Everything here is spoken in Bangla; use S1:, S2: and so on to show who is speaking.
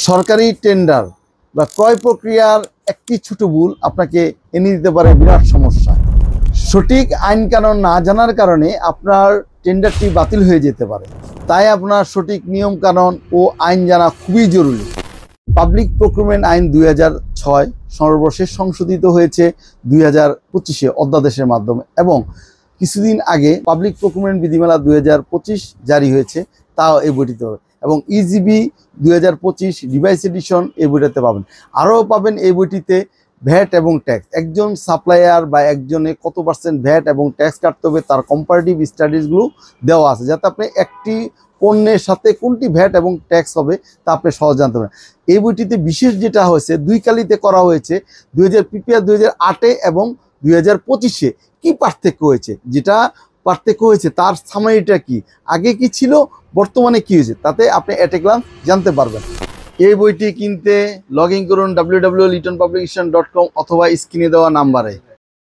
S1: সরকারি টেন্ডার বা ক্রয় প্রক্রিয়ার একটি ছোট ভুল আপনাকে এনে দিতে পারে বিরাট সমস্যা। সঠিক আইন কানুন না জানার কারণে আপনার টেন্ডারটি বাতিল হয়ে যেতে পারে। তাই আপনার সঠিক নিয়ম কানুন ও আইন জানা খুবই জরুরি। পাবলিক প্রক্রিয়মেন্ট আইন 2006 সর্বশেষ সংশোধিত হয়েছে 2025-এ অধ্যাদেশের মাধ্যমে, এবং কিছুদিন আগে পাবলিক প্রক্রিয়মেন্ট বিধিমালা 2025 জারি হয়েছে, তাও এই বইটিতে হবে। এবং ইজিবি 2025 রিভাইস এডিশন এই বইটাতে পাবেন। আরও পাবেন এই বইটিতে ভ্যাট এবং ট্যাক্স, একজন সাপ্লায়ার বা একজনে কত পার্সেন্ট ভ্যাট এবং ট্যাক্স কাটতে হবে তার কম্পারেটিভ স্টাডিজগুলো দেওয়া আছে, যাতে আপনি একটি পণ্যের সাথে কোনটি ভ্যাট এবং ট্যাক্স হবে তা আপনি সহজ জানতে পারেন। এই বইটিতে বিশেষ যেটা হয়েছে, 2 কালিতে করা হয়েছে। 2008-এ এবং 2025-এ কি পার্থক্য হয়েছে, যেটা পার্থক্য হয়েছে তার সামারিটা কি, আগে কি ছিল, বর্তমানে কি হয়েছে, তাতে আপনি এট এ গ্লান্স জানতে পারবেন। এই বইটি কিনতে লগ ইন করুন www.litonpublication.com অথবা স্ক্রিনে দেওয়া নাম্বারে।